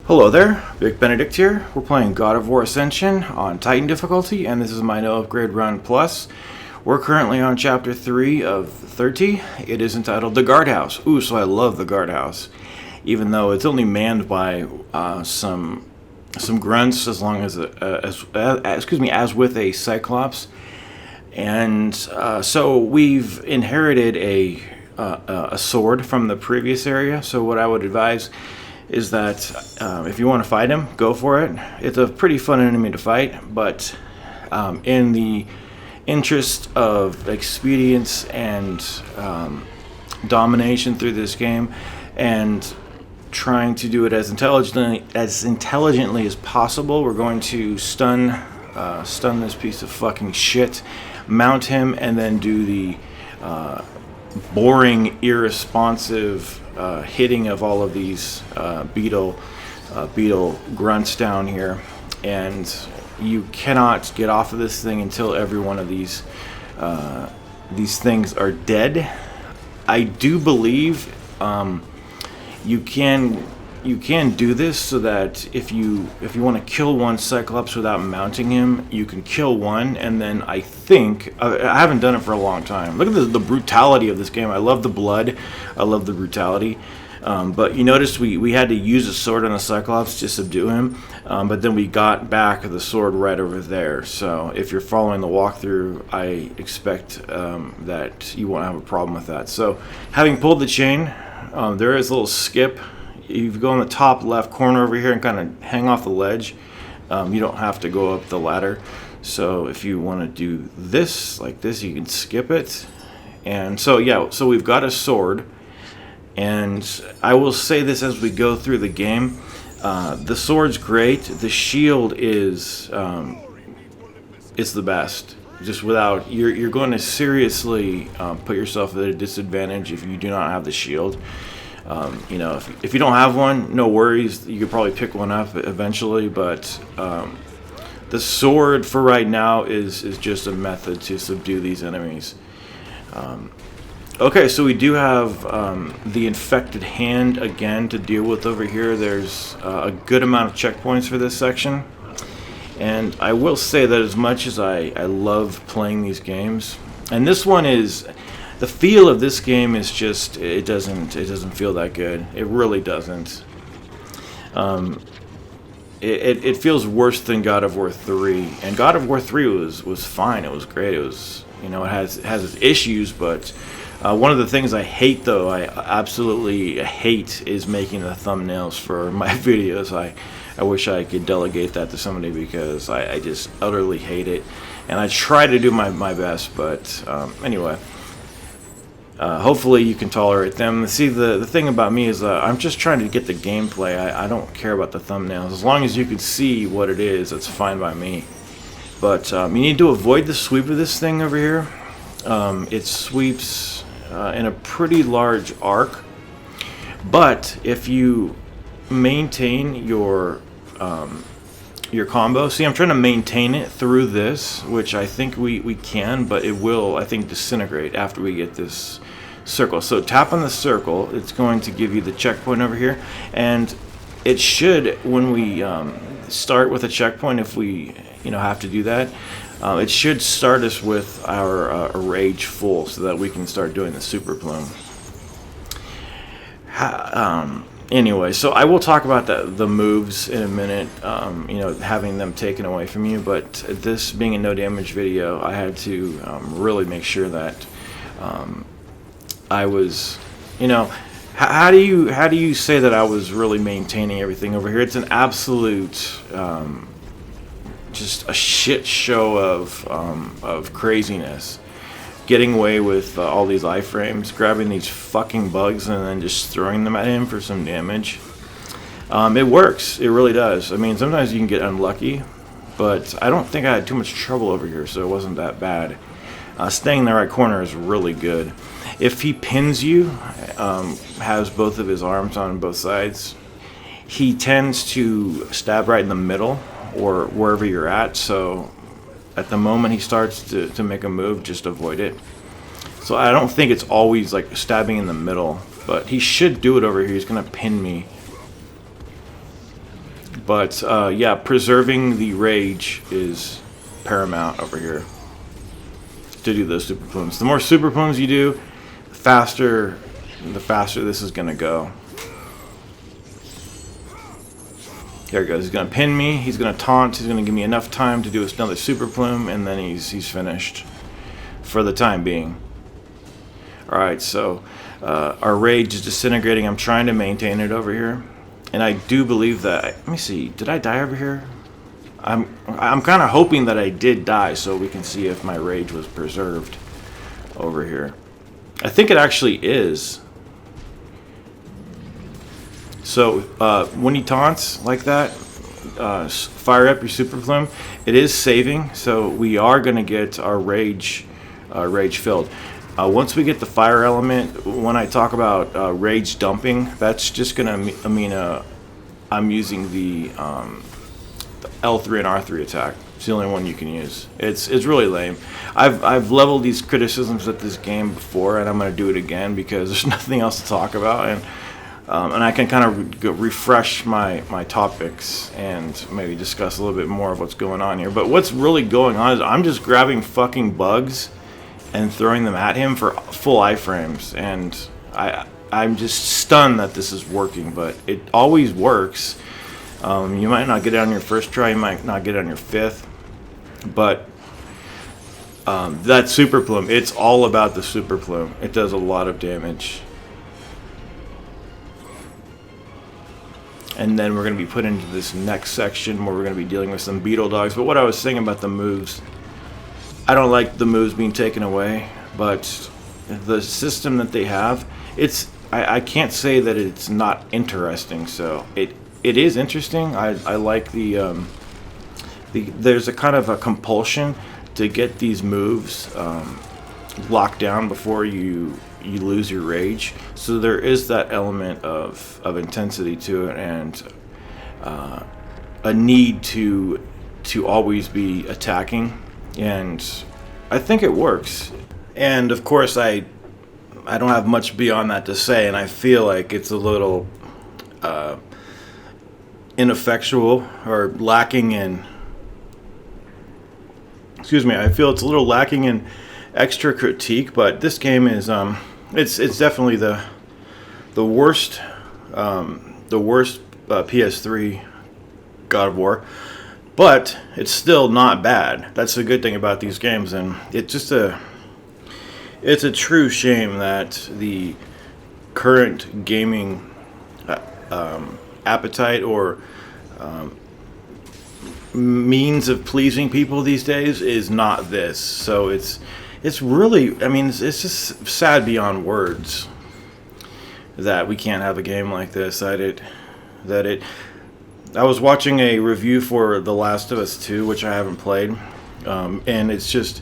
Hello there, Vic Benedict here. We're playing God of War Ascension on Titan difficulty, and this is my no upgrade run plus. We're currently on chapter 3 of 30. It is entitled The Guardhouse. Ooh, so I love the Guardhouse. Even though it's only manned by some grunts, as long as as with a Cyclops. And so we've inherited a sword from the previous area. So what I would advise is that if you want to fight him, go for it. It's a pretty fun enemy to fight, but in the interest of expedience and domination through this game, and trying to do it as intelligently as possible, we're going to stun this piece of fucking shit, mount him, and then do the boring, irresponsive hitting of all of these beetle grunts down here. And you cannot get off of this thing until every one of these things are dead. I do believe you can do this so that if you want to kill one Cyclops without mounting him, you can kill one, and then I think I haven't done it for a long time. Look at the brutality of this game. I love the blood, I love the brutality, but you notice we had to use a sword on the Cyclops to subdue him, but then we got back the sword right over there. So if you're following the walkthrough, I expect that you won't have a problem with that. So having pulled the chain, there is a little skip. You go in the top left corner over here and kind of hang off the ledge. You don't have to go up the ladder. So if you want to do this like this, you can skip it. And so yeah, so we've got a sword. And I will say this as we go through the game. The sword's great. The shield is the best. Just without, you're going to seriously put yourself at a disadvantage if you do not have the shield. You know, if you don't have one, no worries. You could probably pick one up eventually, but the sword for right now is just a method to subdue these enemies. Okay, so we do have the infected hand again to deal with over here. There's a good amount of checkpoints for this section. And I will say that as much as I love playing these games, and this one is... The feel of this game is just, it doesn't feel that good. It really doesn't. It feels worse than God of War 3. And God of War 3 was fine. It was great. It was, you know, it has its issues, but one of the things I hate, though, I absolutely hate, is making the thumbnails for my videos. I wish I could delegate that to somebody, because I just utterly hate it. And I try to do my best, but anyway. Hopefully you can tolerate them. See, the thing about me is I'm just trying to get the gameplay. I don't care about the thumbnails. As long as you can see what it is, that's fine by me. But you need to avoid the sweep of this thing over here. It sweeps in a pretty large arc. But if you maintain your combo, see, I'm trying to maintain it through this, which I think we can, but it will, I think, disintegrate after we get this circle. So tap on the circle. It's going to give you the checkpoint over here, and it should, when we start with a checkpoint, if we have to do that, it should start us with our rage full, so that we can start doing the super plume. Anyway, so I will talk about the moves in a minute, having them taken away from you, but this being a no damage video, I had to really make sure that I was, how do you say that I was really maintaining everything over here? It's an absolute, just a shit show of craziness. Getting away with all these iframes, grabbing these fucking bugs, and then just throwing them at him for some damage. It works. It really does. I mean, sometimes you can get unlucky, but I don't think I had too much trouble over here, so it wasn't that bad. Staying in the right corner is really good. If he pins you, has both of his arms on both sides, he tends to stab right in the middle, or wherever you're at, so... At the moment he starts to make a move, just avoid it. So I don't think it's always like stabbing in the middle, but he should do it over here. He's gonna pin me. But yeah, preserving the rage is paramount over here to do those super plumes. The more super plumes you do, the faster this is gonna go. There he goes. He's gonna pin me. He's gonna taunt. He's gonna give me enough time to do another super plume, and then he's finished for the time being. All right, so our rage is disintegrating. I'm trying to maintain it over here, and I do believe that. Let me see. Did I die over here? I'm kind of hoping that I did die, so we can see if my rage was preserved over here. I think it actually is. So when he taunts like that, fire up your super plume. It is saving, so we are going to get our rage filled. Once we get the fire element, when I talk about rage dumping, that's just going to mean I'm using the L3 and R3 attack. It's the only one you can use. It's really lame. I've leveled these criticisms at this game before, and I'm going to do it again because there's nothing else to talk about, and I can kind of refresh my topics and maybe discuss a little bit more of what's going on here. But what's really going on is I'm just grabbing fucking bugs and throwing them at him for full iframes, and I'm just stunned that this is working, but it always works. You might not get it on your first try, you might not get it on your fifth, but that super plume, it's all about the super plume. It does a lot of damage. And then we're going to be put into this next section where we're going to be dealing with some beetle dogs. But what I was saying about the moves, I don't like the moves being taken away, but the system that they have, I can't say that it's not interesting. So it is interesting. I like there's a kind of a compulsion to get these moves locked down before you lose your rage. So there is that element of intensity to it, and a need to always be attacking, and I think it works. And of course I don't have much beyond that to say, and I feel like it's a little ineffectual or lacking in, I feel it's a little lacking in extra critique, but this game is it's definitely the worst PS3 God of War, but it's still not bad. That's the good thing about these games, and it's a true shame that the current gaming appetite or means of pleasing people these days is not this. So it's really, I mean, it's just sad beyond words that we can't have a game like this. I was watching a review for The Last of Us 2, which I haven't played, and it's just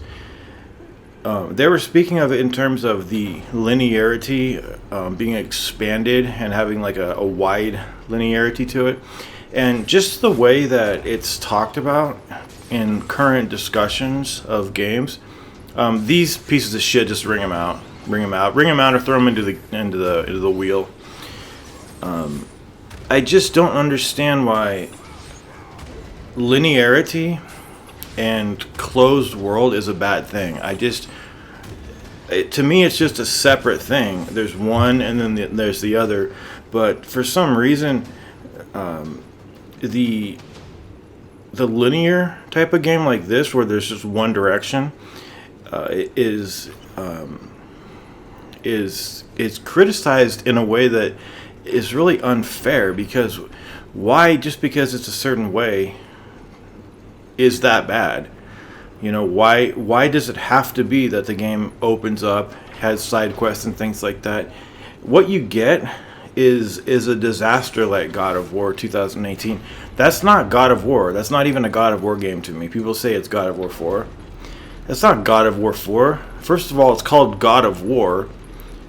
they were speaking of it in terms of the linearity being expanded and having like a wide linearity to it, and just the way that it's talked about in current discussions of games. These pieces of shit, just ring them out, or throw them into the wheel. I just don't understand why linearity and closed world is a bad thing. To me, it's just a separate thing. There's one, and then there's the other. But for some reason, the linear type of game like this, where there's just one direction, is criticized in a way that is really unfair, because why, just because it's a certain way, is that bad? You know, why does it have to be that the game opens up, has side quests and things like that? What you get is a disaster like God of War 2018. That's not God of War. That's not even a God of War game to me. People say it's God of War 4. It's not God of War 4. First of all, it's called God of War.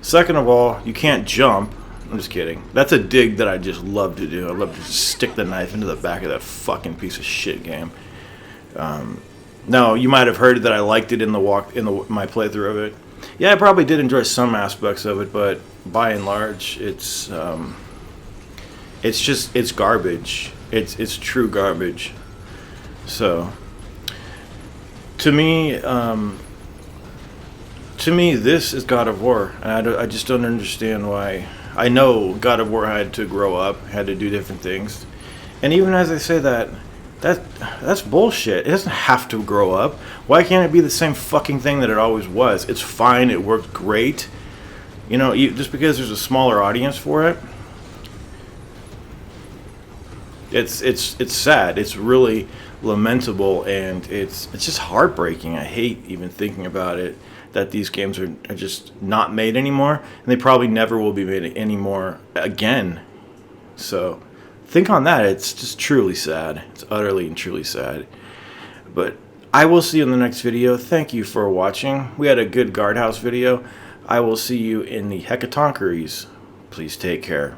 Second of all, you can't jump. I'm just kidding. That's a dig that I just love to do. I love to just stick the knife into the back of that fucking piece of shit game. No, you might have heard that I liked it in my playthrough of it. Yeah, I probably did enjoy some aspects of it, but by and large, it's garbage. It's true garbage. So to me, this is God of War, and I just don't understand why. I know God of War had to grow up, had to do different things, and even as I say that, that's bullshit. It doesn't have to grow up. Why can't it be the same fucking thing that it always was? It's fine. It worked great. You know, just because there's a smaller audience for it, it's sad. It's really lamentable, and it's just heartbreaking. I hate even thinking about it, that these games are just not made anymore, and they probably never will be made anymore again. So think on that. It's just truly sad. It's utterly and truly sad. But I will see you in the next video. Thank you for watching. We had a good Guardhouse video. I will see you in the Hecatonkeries. Please take care.